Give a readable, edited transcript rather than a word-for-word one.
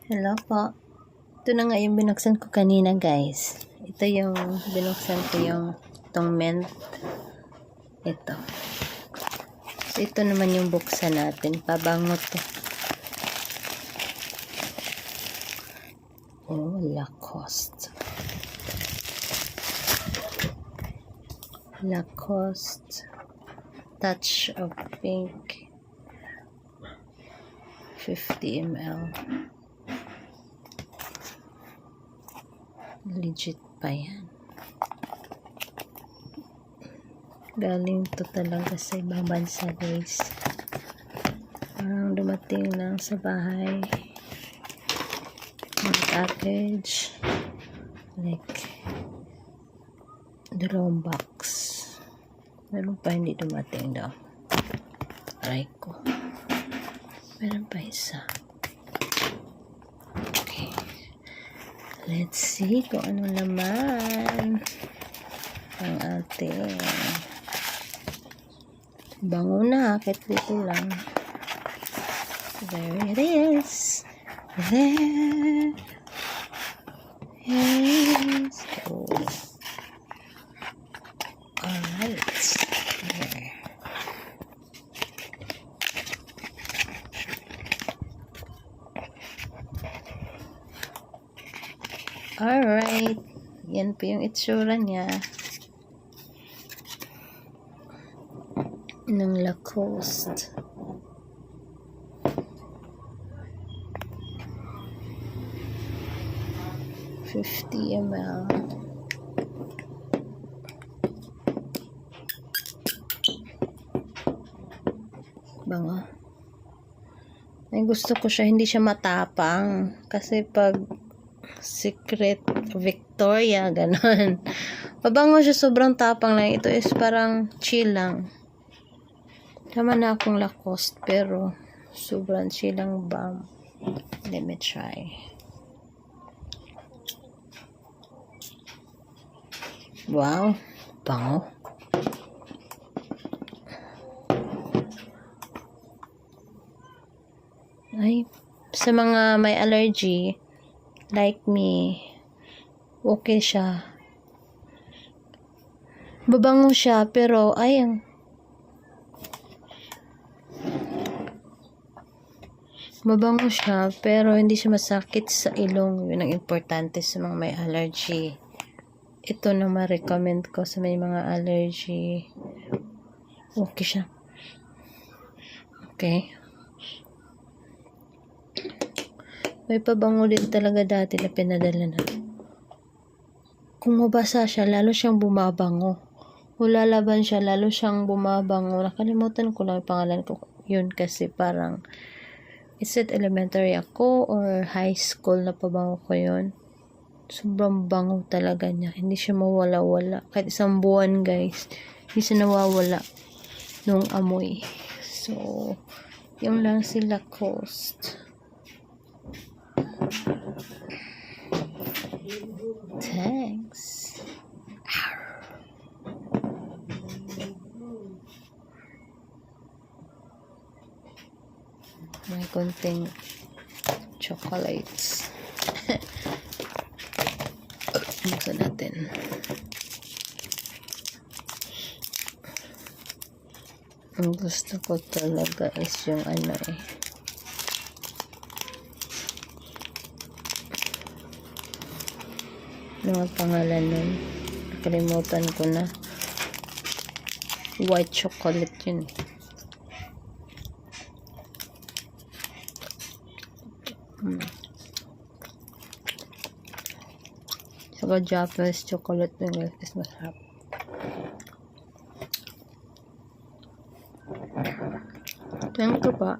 Hello po. Ito na nga yung binuksan ko kanina, guys. Ito yung binuksan ko yung itong mint. Ito. So, ito naman yung buksan natin. Pabango to. Oh, Lacoste. Lacoste. Touch of pink. 50 ml. Legit pa yan. Galing to talaga sa ibang bansa, guys. Parang dumating lang sa bahay. Yung package. Like, dalawang box. Meron pa hindi dumating daw. Try ko. Meron pa isa. Okay. Let's see kung anong laman ang ating bango na. Kahit dito lang. There it is. There it is. Oh. Alright. There. Alright. Yan po yung itsura niya. Ng Lacoste. $50 ml. Bango. Ay, gusto ko siya. Hindi siya matapang. Kasi pag Secret Victoria, ganon. Pabango siya, sobrang tapang lang. Ito is parang chill lang. Tama na akong Lacoste, pero sobrang chill lang ba? Let me try. Wow, bango. Ay, sa mga may allergy, like me, okay siya. Babango siya, pero ay, mabango siya, pero hindi siya masakit sa ilong. Yun ang importante sa mga may allergy. Ito na ma-recommend ko sa may mga allergy. Okay siya. Okay. May pabango din talaga dati na pinadala na. Kung mabasa siya, lalo siyang bumabango. Kung lalaban siya, lalo siyang bumabango. Nakalimutan ko lang yung pangalan ko. Yun kasi parang is it elementary ako or high school na pabango ko yun. Sobrang bango talaga niya. Hindi siya mawala-wala. Kahit isang buwan, guys, hindi siya nawawala nung amoy. So, yung lang si Lacoste. Thanks. May konting chocolates. Buksan natin. Ang gusto ko talaga is yung ano ano ang pangalan nun? Nakalimutan ko na. White chocolate yun. Saka Japanese chocolate na is masarap. Thank you pa.